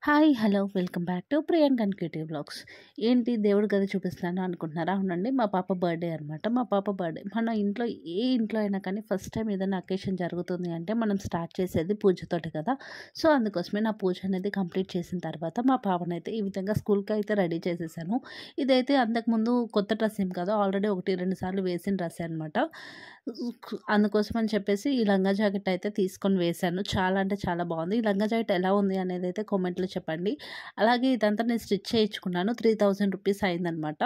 Hi! Hello! Welcome back to Priyanka creative vlogs. ఏంటి దేవుడి గది చూపిస్తున్నాను అనుకుంటున్నారా? అవునండి. మా పాప బర్త్‌డే అనమాట. మా పాప బర్త్‌డే. మన ఇంట్లో ఏ ఇంట్లో అయినా కానీ ఫస్ట్ టైం ఏదైనా అకేషన్ జరుగుతుంది అంటే మనం స్టార్ట్ చేసేది పూజతోటి కదా! సో, అందుకోసమే నా పూజ అనేది కంప్లీట్ చేసిన తర్వాత మా పాపనైతే ఈ విధంగా స్కూల్‌కి అయితే రెడీ చేసేసాను. ఇదైతే అంతకుముందు కొత్త డ్రెస్ ఏం కాదు. ఆల్రెడీ 1, 2 సార్లు వేసిన డ్రెస్సే అనమాట. అందుకోసం అని చెప్పేసి ఈ లంగా జాకెట్ అయితే తీసుకొని వేశాను. చాలా అంటే చాలా బాగుంది. ఈ లంగా జాకెట్ ఎలా ఉంది అనేదైతే కామెంట్‌లో చెప్పండి. అలాగే ఇదంతా నేను స్టిచ్ చేయించుకున్నాను. 3000 రూపీస్ అయిందనమాట.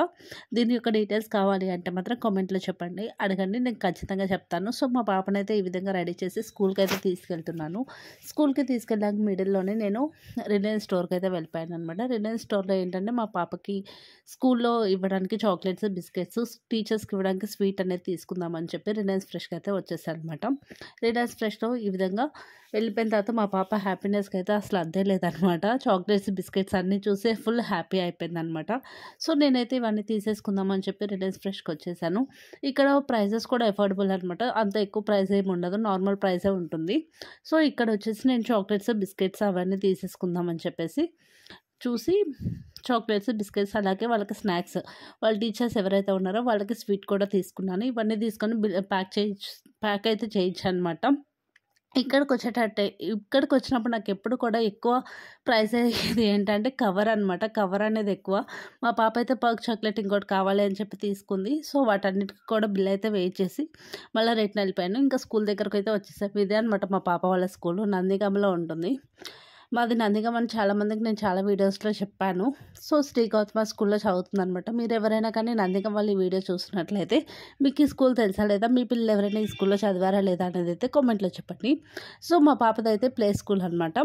దీని యొక్క డీటెయిల్స్ కావాలి అంటే మాత్రం కామెంట్‌లో చెప్పండి. అడగండి, నేను ఖచ్చితంగా చెప్తాను. సో, మా పాపనైతే ఈ విధంగా రెడీ చేసి స్కూల్‌కైతే తీసుకెళ్తున్నాను. స్కూల్‌కి తీసుకెళ్ళాక మిడిల్‌లోనే నేను రిలయన్స్ స్టోర్‌కి అయితే వెళ్ళిపోయాననమాట. రిలయన్స్ స్టోర్‌లో ఏంటంటే మా పాపకి స్కూల్‌లో ఇవ్వడానికి చాక్లెట్స్, బిస్కెట్స్, టీచర్స్‌కి ఇవ్వడానికి స్వీట్ అనేది తీసుకుందామని చెప్పి రిలయన్స్ ఫ్రెష్‌కి అయితే వచ్చేసాననమాట. రిలయన్స్ ఫ్రెష్‌లో ఈ విధంగా వెళ్ళిపోయిన తర్వాత మా పాప హ్యాపీనెస్‌కి అయితే అసలు అద్దే లేదనమాట. చాక్లెట్స్, బిస్కెట్స్ అన్నీ చూసి ఫుల్ హ్యాపీ అయిపోయిందనమాట. సో, నేనైతే ఇవన్నీ తీసేసుకుందామని చెప్పి రిలయన్స్ ఫ్రెష్‌కి వచ్చేసాను. ఇక్కడ ప్రైజెస్ కూడా అఫోర్డబుల్ అనమాట. అంత ఎక్కువ ప్రైస్ ఏమి ఉండదు. నార్మల్ ప్రైసే ఉంటుంది. సో, ఇక్కడ వచ్చేసి నేను చాక్లెట్స్, బిస్కెట్స్ అవన్నీ తీసేసుకుందామని చెప్పేసి చూసి చాక్లెట్స్, బిస్కెట్స్ అలాగే వాళ్ళకి స్నాక్స్, వాళ్ళ టీచర్స్ ఎవరైతే ఉన్నారో వాళ్ళకి స్వీట్ కూడా తీసుకున్నాను. ఇవన్నీ తీసుకొని ప్యాక్ అయితే చేయించానమాట. ఇక్కడికొచ్చినప్పుడు నాకెప్పుడు కూడా ఎక్కువ ప్రైస్ అయ్యేది ఏంటంటే కవర్ అనమాట. కవర్ అనేది ఎక్కువ. మా పాప అయితే పర్క్ చాక్లెట్ ఇంకోటి కావాలి అని చెప్పి తీసుకుంది. సో, వాటన్నిటికి కూడా బిల్ అయితే వేయించేసి మళ్ళీ రిటర్న్ వెళ్ళిపోయాను. ఇంకా స్కూల్ దగ్గరకైతే వచ్చేసాము. ఇదే అనమాట మా పాప వాళ్ళ స్కూలు. నందిగామలో ఉంటుంది. మాది నందిగామ అని చాలామందికి నేను చాలా వీడియోస్‌లో చెప్పాను. సో, శ్రీ గౌతమ స్కూల్‌లో చదువుతుందనమాట. మీరెవరైనా కానీ నందిగామ వాళ్ళు ఈ వీడియో చూస్తున్నట్లయితే మీకు ఈ స్కూల్ తెలుసా లేదా? మీ పిల్లలు ఎవరైనా ఈ స్కూల్‌లో చదివారా లేదా? అనేదైతే కామెంట్‌లో చెప్పండి. సో, మా పాపదైతే ప్లే స్కూల్ అనమాట.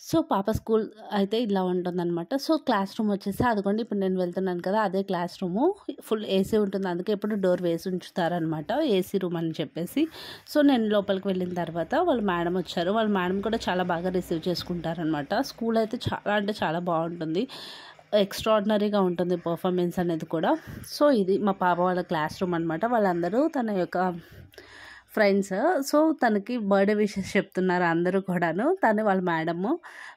సో, పాప స్కూల్ అయితే ఇలా ఉంటుందనమాట. సో, క్లాస్ రూమ్ వచ్చేసి అదిగోండి ఇప్పుడు నేను వెళ్తున్నాను కదా! అదే క్లాస్ రూము. ఫుల్ ఏసీ ఉంటుంది. అందుకే ఎప్పుడు డోర్ వేసి ఉంచుతారనమాట. ఏసీ రూమ్ అని చెప్పేసి. సో, నేను లోపలికి వెళ్ళిన తర్వాత వాళ్ళ మేడం వచ్చారు. వాళ్ళ మేడం కూడా చాలా బాగా రిసీవ్ చేసుకుంటారనమాట. స్కూల్ అయితే చాలా అంటే చాలా బాగుంటుంది. ఎక్స్ట్రార్డినరీగా ఉంటుంది పర్ఫార్మెన్స్ అనేది కూడా. సో, ఇది మా పాప వాళ్ళ క్లాస్ రూమ్ అనమాట. వాళ్ళందరూ తన యొక్క ఫ్రెండ్స్. సో, తనకి బర్త్‌డే విషెస్ చెప్తున్నారు అందరూ కూడాను. తను వాళ్ళ మేడము,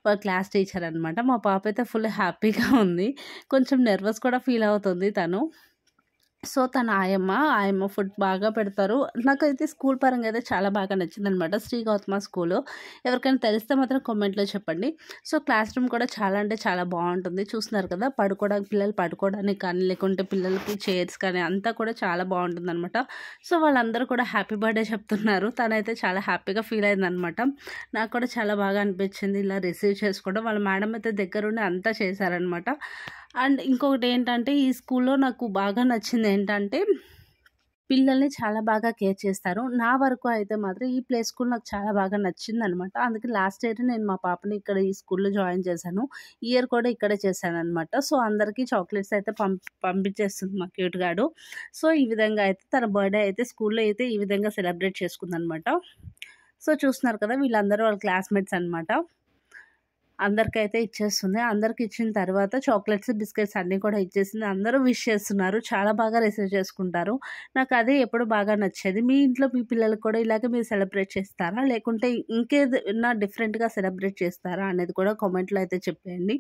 వాళ్ళ క్లాస్ టీచర్ అనమాట. మా పాప అయితే ఫుల్ హ్యాపీగా ఉంది. కొంచెం నెర్వస్ కూడా ఫీల్ అవుతుంది తను. సో, తన ఆయమ్మ ఫుడ్ బాగా పెడతారు. నాకైతే స్కూల్ పరంగా అయితే చాలా బాగా నచ్చిందనమాట. శ్రీ గౌతమ స్కూలు. ఎవరికైనా తెలిస్తే మాత్రం కామెంట్‌లో చెప్పండి. సో, క్లాస్ రూమ్ కూడా చాలా అంటే చాలా బాగుంటుంది. చూస్తున్నారు కదా! పిల్లలు పడుకోవడానికి కానీ, లేకుంటే పిల్లలకి చైర్స్ కానీ అంతా కూడా చాలా బాగుంటుందనమాట. సో, వాళ్ళందరూ కూడా హ్యాపీ బర్త్‌డే చెప్తున్నారు. తనైతే చాలా హ్యాపీగా ఫీల్ అయిందనమాట. నాకు కూడా చాలా బాగా అనిపించింది ఇలా రిసీవ్ చేసుకోవడం. వాళ్ళ మేడం అయితే దగ్గరుండి అంతా చేశారనమాట. అండ్ ఇంకొకటి ఏంటంటే ఈ స్కూల్‌లో నాకు బాగా నచ్చింది ఏంటంటే పిల్లల్ని చాలా బాగా కేర్ చేస్తారు. నా వరకు అయితే మాత్రం ఈ ప్లే స్కూల్ నాకు చాలా బాగా నచ్చిందనమాట. అందుకే లాస్ట్ ఇయర్ నేను మా పాపని ఇక్కడ ఈ స్కూల్‌లో జాయిన్ చేశాను. ఈ ఇయర్ కూడా ఇక్కడే చేశాననమాట. సో, అందరికీ చాక్లెట్స్ అయితే పంపించేస్తుంది మా క్యూట్ గాడు. సో, ఈ విధంగా అయితే తన బర్త్‌డే అయితే స్కూల్‌లో అయితే ఈ విధంగా సెలబ్రేట్ చేసుకుందనమాట. సో, చూస్తున్నారు కదా! వీళ్ళందరూ వాళ్ళ క్లాస్‌మేట్స్ అనమాట. అందరికైతే ఇచ్చేస్తుంది. అందరికి ఇచ్చిన తర్వాత చాక్లెట్స్, బిస్కెట్స్ అన్నీ కూడా ఇచ్చేసింది. అందరూ విష్ చేస్తున్నారు. చాలా బాగా రిసీవ్ చేసుకుంటారు. నాకు అదే ఎప్పుడు బాగా నచ్చేది. మీ ఇంట్లో మీ పిల్లలకి కూడా ఇలాగే మీరు సెలబ్రేట్ చేస్తారా? లేకుంటే ఇంకేదైనా డిఫరెంట్‌గా సెలబ్రేట్ చేస్తారా? అనేది కూడా కామెంట్‌లో అయితే చెప్పేయండి.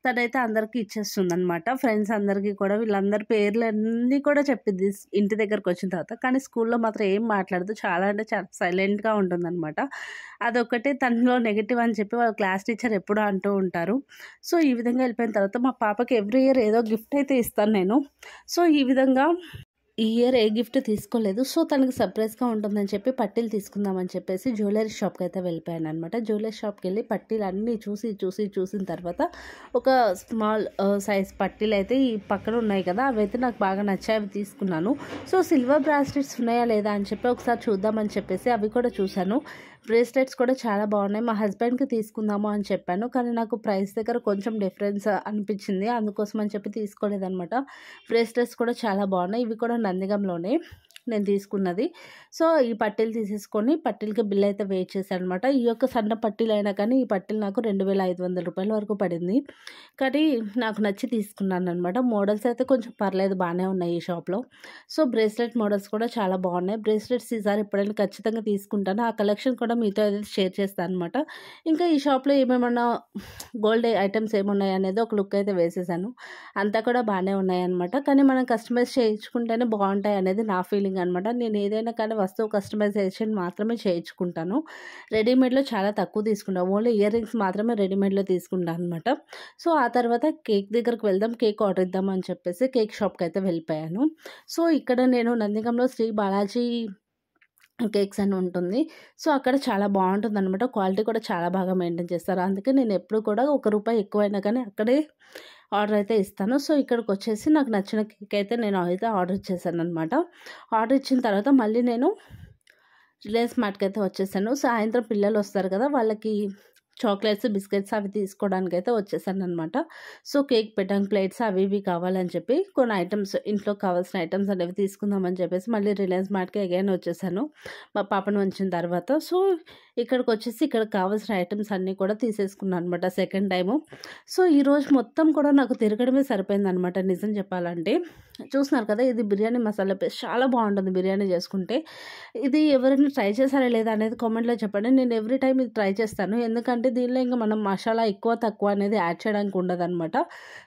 తనైతే అందరికీ ఇచ్చేస్తుందనమాట. ఫ్రెండ్స్ అందరికీ కూడా వీళ్ళందరి పేర్లన్నీ కూడా చెప్పిద్ది ఇంటి దగ్గరకొచ్చిన తర్వాత. కానీ స్కూల్‌లో మాత్రం ఏం మాట్లాడదు. చాలా అంటే చాలా సైలెంట్‌గా ఉంటుందనమాట. అదొక్కటే తనలో నెగెటివ్ అని చెప్పి వాళ్ళ క్లాస్ టీచర్ ఎప్పుడూ అంటూ ఉంటారు. సో, ఈ విధంగా వెళ్ళిపోయిన తర్వాత మా పాపకి ఎవ్రీ ఇయర్ ఏదో గిఫ్ట్ అయితే ఇస్తాను నేను. సో, ఈ విధంగా ఈ ఇయర్ ఏ గిఫ్ట్ తీసుకోలేదు. సో, తనకి సర్ప్రైజ్‌గా ఉంటుందని చెప్పి పట్టీలు తీసుకుందామని చెప్పేసి జ్యువెలరీ షాప్‌కైతే వెళ్ళిపోయాననమాట. జ్యువెలరీ షాప్‌కెళ్ళి పట్టీలన్నీ చూసిన తర్వాత ఒక స్మాల్ సైజ్ పట్టీలైతే ఈ పక్కన ఉన్నాయి కదా! అవైతే నాకు బాగా నచ్చాయి. అవి తీసుకున్నాను. సో, సిల్వర్ బ్రాస్లెట్స్ ఉన్నాయా లేదా అని చెప్పి ఒకసారి చూద్దామని చెప్పేసి అవి కూడా చూశాను. బ్రేస్లెట్స్ కూడా చాలా బాగున్నాయి. మా హస్బెండ్‌కి తీసుకుందాము అని చెప్పాను. కానీ నాకు ప్రైస్ దగ్గర కొంచెం డిఫరెన్స్ అనిపించింది. అందుకోసం అని చెప్పి తీసుకోలేదనమాట. బ్రేస్లెట్స్ కూడా చాలా బాగున్నాయి. ఇవి కూడా నందిగంలోనే. నేను తీసుకున్నది. సో, ఈ పట్టీలు తీసేసుకొని పట్టీలకి బిల్ అయితే పే చేశాననమాట. ఈ యొక్క సన్న పట్టీలైనా కానీ ఈ పట్టీలు నాకు రూ. 2,500 వరకు పడింది. కానీ నాకు నచ్చి తీసుకున్నాననమాట. మోడల్స్ అయితే కొంచెం పర్లేదు బానే ఉన్నాయి ఈ షాప్‌లో. సో, బ్రేస్లెట్ మోడల్స్ కూడా చాలా బాగున్నాయి. బ్రేస్లెట్స్ ఈసారి ఎప్పుడైనా ఖచ్చితంగా తీసుకుంటాను. ఆ కలెక్షన్ కూడా మీతో అయితే షేర్ చేస్తాననమాట. ఇంకా ఈ షాప్‌లో ఏమేమన్నా గోల్డ్ ఐటెమ్స్ ఏమున్నాయనేది ఒక లుక్ అయితే వేసేసాను. అంతా కూడా బానే ఉన్నాయన్నమాట. కానీ మనం కస్టమైజ్ చేయించుకుంటేనే బాగుంటాయి అనేది నా ఫీలింగ్ అనమాట. నేను ఏదైనా కానీ వస్తువు కస్టమైజేషన్ మాత్రమే చేయించుకుంటాను. రెడీమేడ్‌లో చాలా తక్కువ తీసుకుంటాను. ఓన్లీ ఇయర్ రింగ్స్ మాత్రమే రెడీమేడ్‌లో తీసుకుంటాను అనమాట. సో, ఆ తర్వాత కేక్ దగ్గరికి వెళ్దాం, కేక్ ఆర్డర్ ఇద్దాం అని చెప్పేసి కేక్ షాప్‌కి అయితే వెళ్ళిపోయాను. సో, ఇక్కడ నేను నందిగంలో శ్రీ బాలాజీ కేక్స్ అని ఉంటుంది. సో, అక్కడ చాలా బాగుంటుందనమాట. క్వాలిటీ కూడా చాలా బాగా మెయింటైన్ చేస్తారు. అందుకే నేను ఎప్పుడు కూడా రూ. 1 ఎక్కువైనా కానీ అక్కడే ఆర్డర్ అయితే ఇస్తాను. సో, ఇక్కడికొచ్చేసి నాకు నచ్చిన కేక్ అయితే నేను అయితే ఆర్డర్ ఇచ్చేసాననమాట. ఆర్డర్ ఇచ్చిన తర్వాత మళ్ళీ నేను రిలయన్స్ మార్ట్‌కి అయితే వచ్చేసాను. సాయంత్రం పిల్లలు వస్తారు కదా! వాళ్ళకి చాక్లెట్స్, బిస్కెట్స్ అవి తీసుకోవడానికైతే వచ్చేసాననమాట. సో, కేక్ పెట్టడానికి ప్లేట్స్ అవి ఇవి కావాలని చెప్పి కొన్ని ఐటెమ్స్ ఇంట్లో కావాల్సిన ఐటెమ్స్ అనేవి తీసుకుందామని చెప్పేసి మళ్ళీ రిలయన్స్ మార్ట్‌కి అగైన్ వచ్చేసాను. మా పాపను ఉంచిన తర్వాత. సో, ఇక్కడికొచ్చేసి ఇక్కడ కావాల్సిన ఐటెమ్స్ అన్నీ కూడా తీసేసుకున్నాను అనమాట సెకండ్ టైము. సో, ఈరోజు మొత్తం కూడా నాకు తిరగడమే సరిపోయిందనమాట నిజం చెప్పాలంటే. చూస్తున్నారు కదా! ఇది బిర్యానీ మసాలా పేస్ట్ చాలా బాగుంటుంది బిర్యానీ చేసుకుంటే. ఇది ఎవరైనా ట్రై చేశారా లేదా అనేది కామెంట్‌లో చెప్పండి. నేను ఎవ్రీ టైమ్ ఇది ట్రై చేస్తాను. ఎందుకంటే దీనిలో ఇంక మనం మసాలా ఎక్కువ, తక్కువ అనేది యాడ్ చేయడానికి ఉండదనమాట.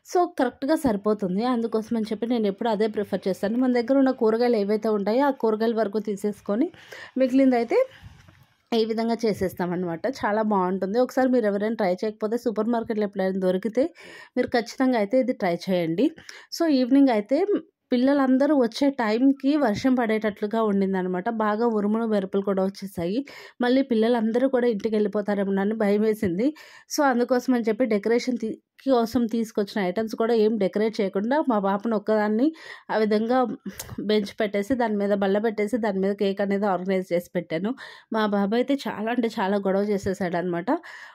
సో, కరెక్ట్‌గా సరిపోతుంది. అందుకోసం అని చెప్పి నేను ఎప్పుడు అదే ప్రిఫర్ చేస్తాను. మన దగ్గర ఉన్న కూరగాయలు ఏవైతే ఉంటాయో ఆ కూరగాయల వరకు తీసేసుకొని మిగిలిందైతే ఈ విధంగా చేసేస్తామనమాట. చాలా బాగుంటుంది. ఒకసారి మీరు ఎవరైనా ట్రై చేయకపోతే సూపర్ మార్కెట్‌లో ఎప్పుడైనా దొరికితే మీరు ఖచ్చితంగా అయితే ఇది ట్రై చేయండి. సో, ఈవినింగ్ అయితే పిల్లలందరూ వచ్చే టైంకి వర్షం పడేటట్లుగా ఉండిందనమాట. బాగా ఉరుములు, మెరుపులు కూడా వచ్చేసాయి. మళ్ళీ పిల్లలందరూ కూడా ఇంటికెళ్ళిపోతారేమోనని భయమేసింది. సో, అందుకోసం అని చెప్పి డెకరేషన్ కోసం తీసుకొచ్చిన ఐటెమ్స్ కూడా ఏం డెకరేట్ చేయకుండా మా పాపను ఒక్కదాన్ని ఆ విధంగా బెంచ్ పెట్టేసి దాని మీద బల్ల పెట్టేసి దాని మీద కేక్ అనేది ఆర్గనైజ్ చేసి పెట్టాను. మా బాబాయ్ అయితే చాలా అంటే చాలా గొడవ చేసేసాడనమాట.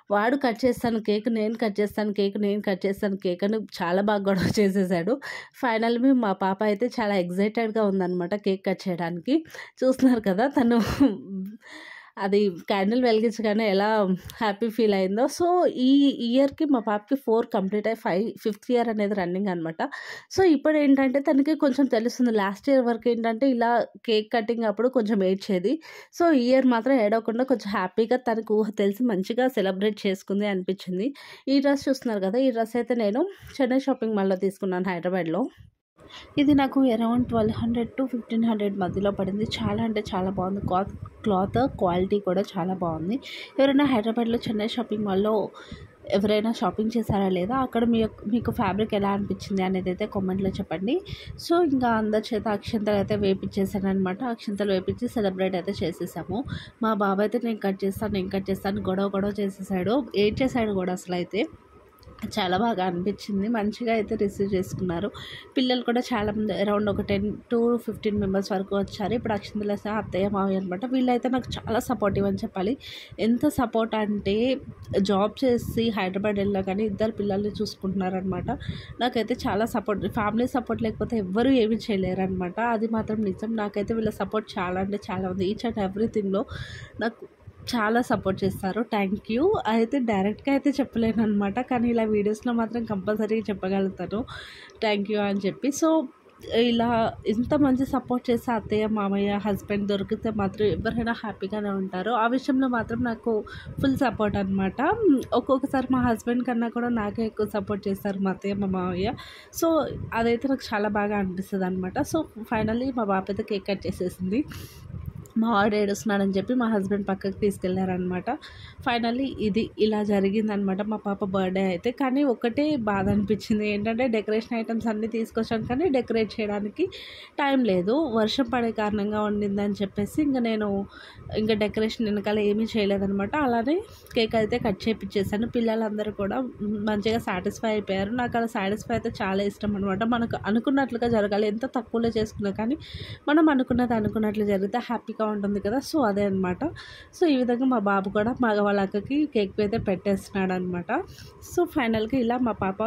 వాడు కట్ చేస్తాను కేక్, నేను కట్ చేస్తాను కేక్, నేను కట్ చేస్తాను కేక్ అని చాలా బాగా గొడవ చేసేసాడు. ఫైనల్లీ మా పాప అయితే చాలా ఎక్సైటెడ్‌గా ఉందనమాట కేక్ కట్ చేయడానికి. చూస్తున్నారు కదా! తను అది క్యాండిల్ వెలిగించగానే ఎలా హ్యాపీ ఫీల్ అయిందో. సో, ఈ ఇయర్‌కి మా పాపకి 4 కంప్లీట్ అయ్యి ఫిఫ్త్ ఇయర్ అనేది రన్నింగ్ అనమాట. సో, ఇప్పుడేంటంటే తనకి కొంచెం తెలుస్తుంది. లాస్ట్ ఇయర్ వరకు ఏంటంటే ఇలా కేక్ కటింగ్ అప్పుడు కొంచెం ఏడ్చేది. సో, ఈ ఇయర్ మాత్రం ఏడవకుండా కొంచెం హ్యాపీగా తనకు ఊహ తెలిసి మంచిగా సెలబ్రేట్ చేసుకుంది అనిపించింది. ఈ డ్రెస్ చూస్తున్నారు కదా! ఈ డ్రెస్ అయితే నేను చెన్నై షాపింగ్ మాల్‌లో తీసుకున్నాను హైదరాబాద్‌లో. ఇది నాకు అరౌండ్ 1,200-1,500 మధ్యలో పడింది. చాలా అంటే చాలా బాగుంది. క్లాత్ క్వాలిటీ కూడా చాలా బాగుంది. ఎవరైనా హైదరాబాద్‌లో చెన్నై షాపింగ్ మాల్‌లో ఎవరైనా షాపింగ్ చేశారా లేదా? అక్కడ మీకు ఫ్యాబ్రిక్ ఎలా అనిపించింది అనేది అయితే కామెంట్‌లో చెప్పండి. సో, ఇంకా అందరి చేత అక్షింతలు అయితే వేపించేసాననమాట. అక్షింతలు వేపించి సెలబ్రేట్ అయితే చేసేసాము. మా బాబాయ్ అయితే నేను కట్ చేస్తాను గొడవ చేసేసాడు. ఏడ్చేసాడు కూడా అసలైతే. చాలా బాగా అనిపించింది. మంచిగా అయితే రిసీవ్ చేసుకున్నారు. పిల్లలు కూడా చాలామంది అరౌండ్ ఒక 10-15 మెంబర్స్ వరకు వచ్చారు. ఇప్పుడు అక్షింతలు వేసే అత్తయ్య, మావయ్య అనమాట. వీళ్ళైతే నాకు చాలా సపోర్టివ్ అని చెప్పాలి. ఎంత సపోర్ట్ అంటే జాబ్ చేసి హైదరాబాద్ వెళ్ళినా కానీ ఇద్దరు పిల్లల్ని చూసుకుంటున్నారనమాట. నాకైతే చాలా సపోర్ట్, ఫ్యామిలీ సపోర్ట్ లేకపోతే ఎవ్వరూ ఏమీ చేయలేరనమాట. అది మాత్రం నిజం. నాకైతే వీళ్ళ సపోర్ట్ చాలా అంటే చాలా ఉంది. ఈచ్ అండ్ ఎవ్రీథింగ్‌లో నాకు చాలా సపోర్ట్ చేస్తారు. Thank you. అయితే డైరెక్ట్‌గా అయితే చెప్పలేననమాట. కానీ ఇలా వీడియోస్‌లో మాత్రం కంపల్సరీగా చెప్పగలుగుతాను థ్యాంక్ యూ అని చెప్పి. సో, ఇలా ఇంత మంచి సపోర్ట్ చేసే అత్తయ్య, మామయ్య, హస్బెండ్ దొరికితే మాత్రం ఎవరైనా హ్యాపీగానే ఉంటారు. ఆ విషయంలో మాత్రం నాకు ఫుల్ సపోర్ట్ అనమాట. ఒక్కొక్కసారి మా హస్బెండ్ కన్నా కూడా నాకే ఎక్కువ సపోర్ట్ చేస్తారు మా అత్తయ్య, మా మామయ్య. సో, అదైతే నాకు చాలా బాగా అనిపిస్తదనమాట. సో, ఫైనల్లీ మా పాప అయితే కేక్ కట్ చేసేసింది. మా వాడు ఏడుస్తున్నాడని చెప్పి మా హస్బెండ్ పక్కకి తీసుకెళ్లారనమాట. ఫైనల్లీ ఇది ఇలా జరిగిందనమాట మా పాప బర్త్డే అయితే. కానీ ఒకటే బాధ అనిపించింది ఏంటంటే డెకరేషన్ ఐటమ్స్ అన్నీ తీసుకొచ్చాను కానీ డెకరేట్ చేయడానికి టైం లేదు. వర్షం పడే కారణంగా ఉండిందని చెప్పేసి నేను డెకరేషన్ వెనకాల ఏమీ చేయలేదనమాట. అలానే కేక్ అయితే కట్ చేయించేసాను. పిల్లలందరూ కూడా మంచిగా సాటిస్ఫై అయిపోయారు. నాకు అలా సాటిస్ఫై అయితే చాలా ఇష్టం అనమాట. మనకు అనుకున్నట్లుగా జరగాలి. ఎంత తక్కువలో చేసుకున్నా కానీ మనం అనుకున్నట్లు జరిగితే హ్యాపీగా ఉంటుంది కదా. సో, అదే అనమాట. సో, ఈ విధంగా మా బాబు కూడా వాళ్ళ అక్కకి కేక్ అయితే పెట్టేస్తున్నాడు అనమాట. సో, ఫైనల్గా ఇలా మా పాప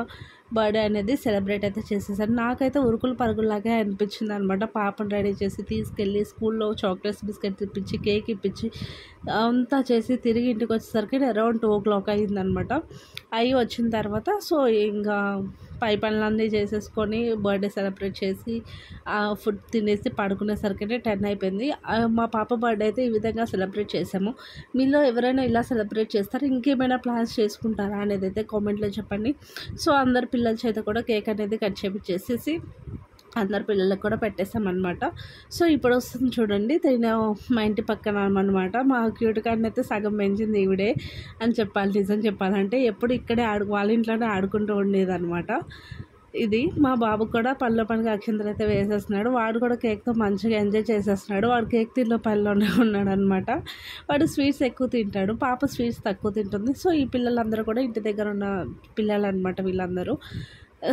బర్త్డే అనేది సెలబ్రేట్ అయితే చేసేసారు. నాకైతే ఉరుకులు పరుగుల్లాగే అనిపించింది అనమాట. పాపను రెడీ చేసి తీసుకెళ్ళి స్కూల్లో చాక్లెట్స్ బిస్కెట్స్ ఇప్పించి కేక్ ఇప్పించి అంతా చేసి తిరిగి ఇంటికి వచ్చేసరికి అరౌండ్ 2 o'clock అయ్యిందనమాట. అయ్యి వచ్చిన తర్వాత సో ఇంకా పై పనులన్నీ చేసేసుకొని బర్త్డే సెలబ్రేట్ చేసి ఫుడ్ తినేసి పడుకునేసరికి 10 అయిపోయింది. మా పాప బర్త్డే అయితే ఈ విధంగా సెలబ్రేట్ చేసాము. మీలో ఎవరైనా ఇలా సెలబ్రేట్ చేస్తారా? ఇంకేమైనా ప్లాన్స్ చేసుకుంటారా అనేది అయితే కామెంట్లో చెప్పండి. సో అందరు పిల్లల చేత కూడా కేక్ అనేది కట్ చేపించేసేసి అందరు పిల్లలకు కూడా పెట్టేసామన్నమాట. సో ఇప్పుడు వస్తుంది చూడండి, తినే మా ఇంటి పక్కన అనమాట. మా క్యూట్ కార్డ్ని అయితే సగం పెంచింది ఈవిడే అని చెప్పాలి. నిజం చెప్పాలంటే ఎప్పుడు ఇక్కడే వాళ్ళ ఇంట్లోనే ఆడుకుంటూ ఉండేదన్నమాట. ఇది మా బాబు కూడా పనిలో పనికి అక్షంతలు అయితే వేసేస్తున్నాడు. వాడు కూడా కేక్తో మంచిగా ఎంజాయ్ చేసేస్తున్నాడు. వాడు కేక్ తిన్న పనిలోనే ఉన్నాడు అనమాట. వాడు స్వీట్స్ ఎక్కువ తింటాడు, పాప స్వీట్స్ తక్కువ తింటుంది. సో ఈ పిల్లలందరూ కూడా ఇంటి దగ్గర ఉన్న పిల్లలు అనమాట వీళ్ళందరూ.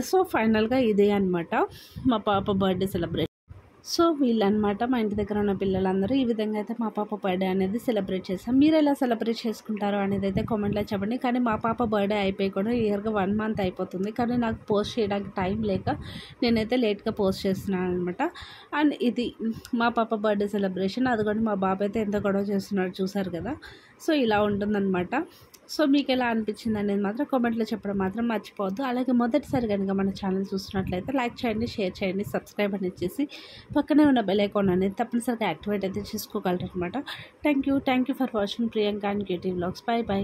సో ఫైనల్గా ఇదే అనమాట మా పాప బర్త్డే సెలబ్రేషన్. సో వీళ్ళనమాట మా ఇంటి దగ్గర ఉన్న పిల్లలందరూ. ఈ విధంగా అయితే మా పాప బర్త్డే అనేది సెలబ్రేట్ చేస్తాం. మీరు ఎలా సెలబ్రేట్ చేసుకుంటారో అనేది అయితే కామెంట్లో చెప్పండి. కానీ మా పాప బర్త్డే అయిపోయి కూడా ఇయర్గా 1 month అయిపోతుంది. కానీ నాకు పోస్ట్ చేయడానికి టైం లేక నేనైతే లేట్గా పోస్ట్ చేస్తున్నాను అనమాట. అండ్ ఇది మా పాప బర్త్డే సెలబ్రేషన్. అదిగోండి మా బాబు అయితే ఎంత గొడవ చేస్తున్నాడు చూసారు కదా. సో ఇలా ఉంటుందన్నమాట. సో మీకు ఎలా అనిపించింది అనేది మాత్రం కామెంట్లో చెప్పడం మాత్రం మర్చిపోవద్దు. అలాగే మొదటిసారి కనుక మన ఛానల్ చూస్తున్నట్లయితే లైక్ చేయండి, షేర్ చేయండి, సబ్స్క్రైబ్ అనేది చేసి పక్కనే ఉన్న బెల్ ఐకాన్ అనేది తప్పనిసరిగా యాక్టివేట్ అయితే చేసుకోగలరు అనమాట. Thank you for watching Priyanka and cutie vlogs. By.